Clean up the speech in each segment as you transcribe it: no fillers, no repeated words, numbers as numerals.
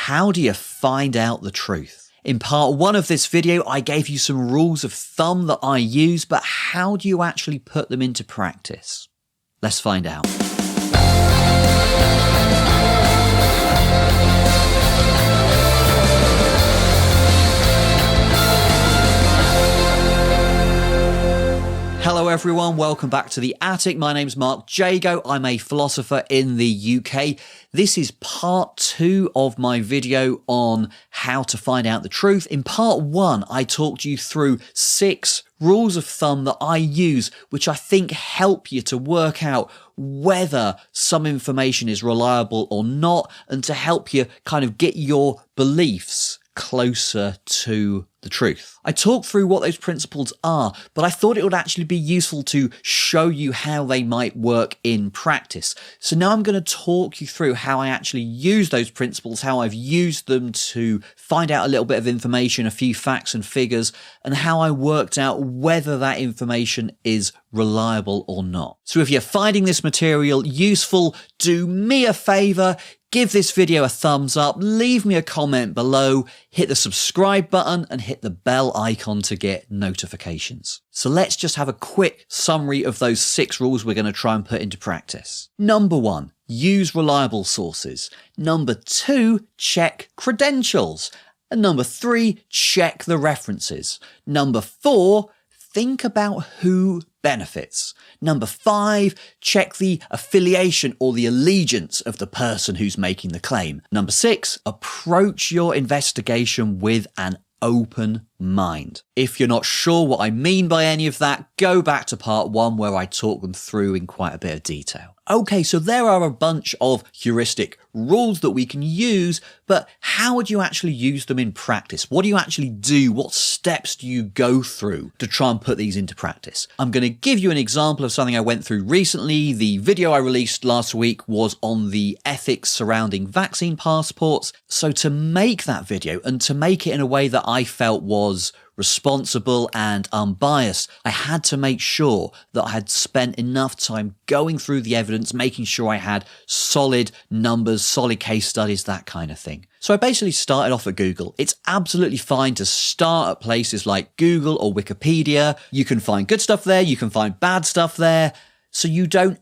How do you find out the truth? In part 1 of this video, I gave you some rules of thumb that I use, but how do you actually put them into practice? Let's find out. Hello everyone, welcome back to the Attic. My name's Mark Jago. I'm a philosopher in the UK. This is part 2 of my video on how to find out the truth. In part 1, I talked you through 6 rules of thumb that I use, which I think help you to work out whether some information is reliable or not, and to help you kind of get your beliefs closer to the truth. I talked through what those principles are, but I thought it would actually be useful to show you how they might work in practice. So now I'm going to talk you through how I actually use those principles, how I've used them to find out a little bit of information, a few facts and figures, and how I worked out whether that information is reliable or not. So if you're finding this material useful, do me a favor, give this video a thumbs up, leave me a comment below, hit the subscribe button and hit the bell icon to get notifications. So let's just have a quick summary of those 6 rules we're going to try and put into practice. Number 1, use reliable sources. Number 2, check credentials. And number 3, check the references. Number 4, think about who benefits. Number 5, check the affiliation or the allegiance of the person who's making the claim. Number 6, approach your investigation with an open mind. If you're not sure what I mean by any of that, go back to part 1 where I talk them through in quite a bit of detail. Okay, so there are a bunch of heuristic rules that we can use, but how would you actually use them in practice? What do you actually do? What steps do you go through to try and put these into practice? I'm going to give you an example of something I went through recently. The video I released last week was on the ethics surrounding vaccine passports. So to make that video and to make it in a way that I felt was responsible and unbiased, I had to make sure that I had spent enough time going through the evidence, making sure I had solid numbers, solid case studies, that kind of thing. So I basically started off at Google. It's absolutely fine to start at places like Google or Wikipedia. You can find good stuff there, you can find bad stuff there. So you don't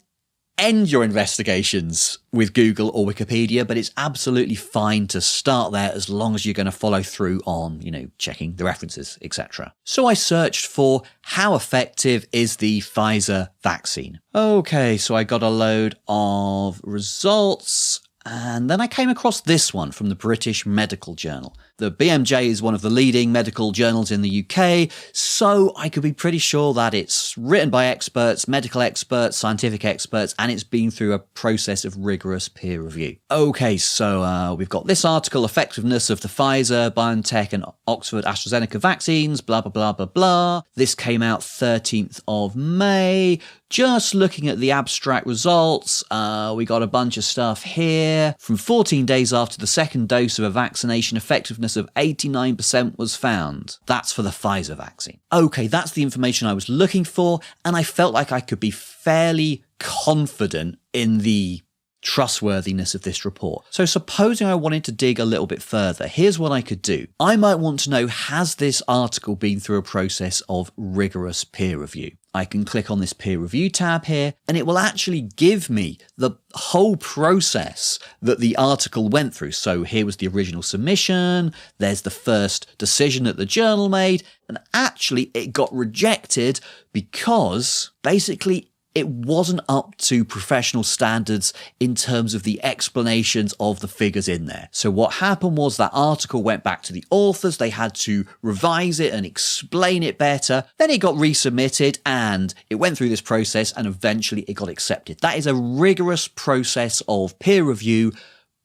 end your investigations with Google or Wikipedia, but it's absolutely fine to start there as long as you're going to follow through on, checking the references, etc. So I searched for how effective is the Pfizer vaccine. Okay, so I got a load of results, and then I came across this one from the British Medical Journal. The BMJ is one of the leading medical journals in the UK, so I could be pretty sure that it's written by experts, medical experts, scientific experts, and it's been through a process of rigorous peer review. Okay, so we've got this article, Effectiveness of the Pfizer, BioNTech and Oxford AstraZeneca vaccines, blah, blah, blah, blah, blah. This came out 13th of May. Just looking at the abstract results, we got a bunch of stuff here. From 14 days after the second dose of a vaccination, effectiveness of 89% was found. That's for the Pfizer vaccine. Okay, that's the information I was looking for, and I felt like I could be fairly confident in the trustworthiness of this report. So supposing I wanted to dig a little bit further, here's what I could do. I might want to know, has this article been through a process of rigorous peer review? I can click on this peer review tab here, and it will actually give me the whole process that the article went through. So here was the original submission, there's the first decision that the journal made, and actually it got rejected because basically it wasn't up to professional standards in terms of the explanations of the figures in there. So what happened was that article went back to the authors, they had to revise it and explain it better, then it got resubmitted and it went through this process and eventually it got accepted. That is a rigorous process of peer review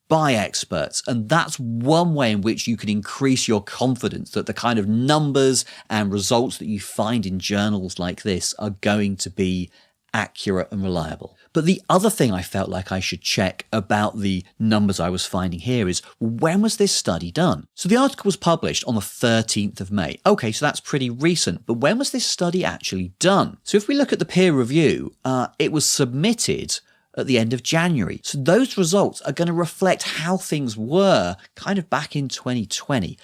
by experts, and that's one way in which you can increase your confidence that the kind of numbers and results that you find in journals like this are going to be accurate and reliable. But the other thing I felt like I should check about the numbers I was finding here is, when was this study done? So the article was published on the 13th of May. Okay, so that's pretty recent, but when was this study actually done? So if we look at the peer review, it was submitted at the end of January. So those results are going to reflect how things were kind of back in 2020.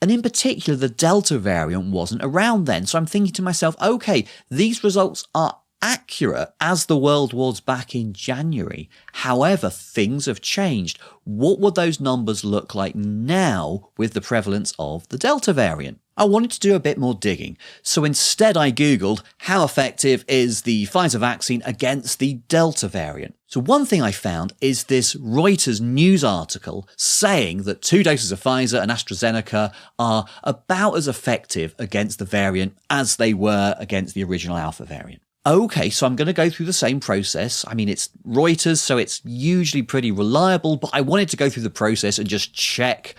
And in particular, the Delta variant wasn't around then. So I'm thinking to myself, okay, these results are accurate as the world was back in January. However, things have changed. What would those numbers look like now with the prevalence of the Delta variant? I wanted to do a bit more digging. So instead I Googled, how effective is the Pfizer vaccine against the Delta variant? So one thing I found is this Reuters news article saying that 2 doses of Pfizer and AstraZeneca are about as effective against the variant as they were against the original Alpha variant. Okay, so I'm going to go through the same process. I mean, it's Reuters, so it's usually pretty reliable, but I wanted to go through the process and just check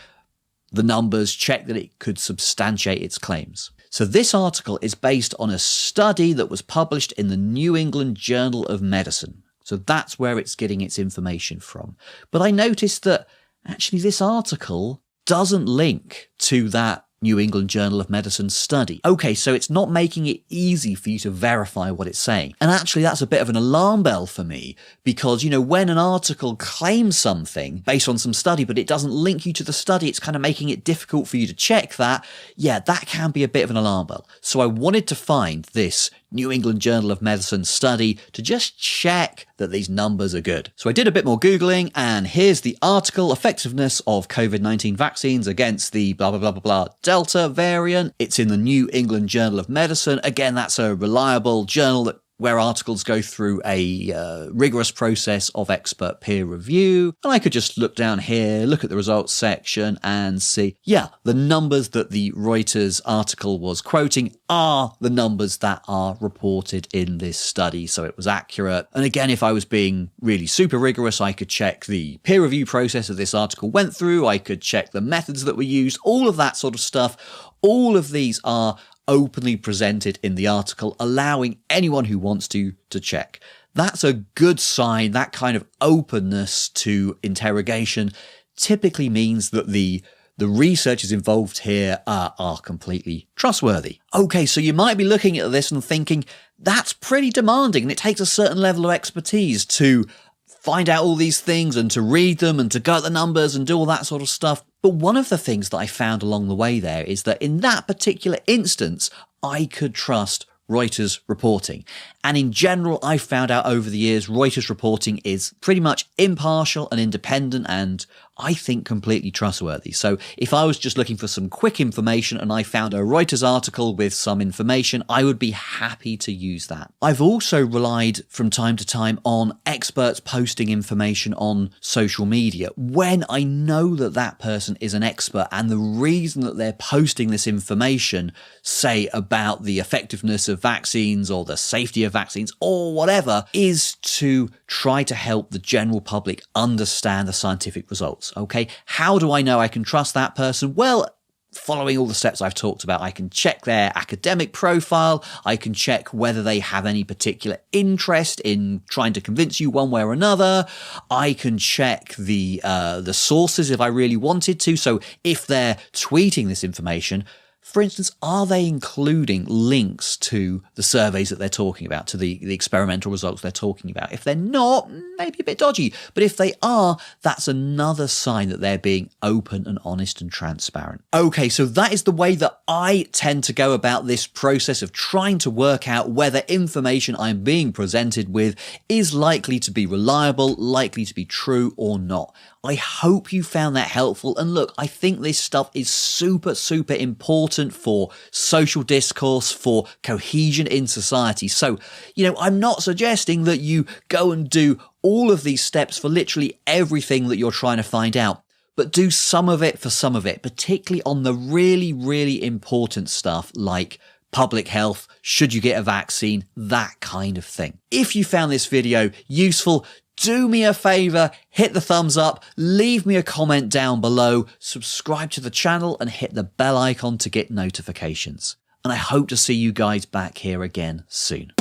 the numbers, check that it could substantiate its claims. So this article is based on a study that was published in the New England Journal of Medicine. So that's where it's getting its information from. But I noticed that actually this article doesn't link to that New England Journal of Medicine study. Okay, so it's not making it easy for you to verify what it's saying. And actually that's a bit of an alarm bell for me because, you know, when an article claims something based on some study, but it doesn't link you to the study, it's kind of making it difficult for you to check that. Yeah, that can be a bit of an alarm bell. So I wanted to find this New England Journal of Medicine study to just check that these numbers are good. So I did a bit more Googling and here's the article, Effectiveness of COVID-19 Vaccines Against the blah, blah, blah, blah, blah, Delta variant. It's in the New England Journal of Medicine. Again, that's a reliable journal where articles go through a rigorous process of expert peer review. And I could just look down here, look at the results section and see, yeah, the numbers that the Reuters article was quoting are the numbers that are reported in this study. So it was accurate. And again, if I was being really super rigorous, I could check the peer review process that this article went through. I could check the methods that were used, all of that sort of stuff. All of these are openly presented in the article, allowing anyone who wants to check. That's a good sign. That kind of openness to interrogation typically means that the researchers involved here are completely trustworthy. Okay, so you might be looking at this and thinking, that's pretty demanding, and it takes a certain level of expertise to find out all these things and to read them and to go at the numbers and do all that sort of stuff. But one of the things that I found along the way there is that in that particular instance, I could trust Reuters reporting. And in general, I've found out over the years, Reuters reporting is pretty much impartial and independent and I think completely trustworthy. So if I was just looking for some quick information and I found a Reuters article with some information, I would be happy to use that. I've also relied from time to time on experts posting information on social media when I know that that person is an expert and the reason that they're posting this information, say about the effectiveness of vaccines or the safety of vaccines or whatever, is to try to help the general public understand the scientific results. Okay, how do I know I can trust that person? Well, following all the steps I've talked about, I can check their academic profile. I can check whether they have any particular interest in trying to convince you one way or another. I can check the sources if I really wanted to. So if they're tweeting this information, for instance, are they including links to the surveys that they're talking about, to the experimental results they're talking about? If they're not, maybe a bit dodgy. But if they are, that's another sign that they're being open and honest and transparent. Okay, so that is the way that I tend to go about this process of trying to work out whether information I'm being presented with is likely to be reliable, likely to be true or not. I hope you found that helpful. And look, I think this stuff is super, super important for social discourse, for cohesion in society. So, I'm not suggesting that you go and do all of these steps for literally everything that you're trying to find out, but do some of it for some of it, particularly on the really, really important stuff like public health, should you get a vaccine, that kind of thing. If you found this video useful, do me a favor, hit the thumbs up, leave me a comment down below, subscribe to the channel and hit the bell icon to get notifications. And I hope to see you guys back here again soon.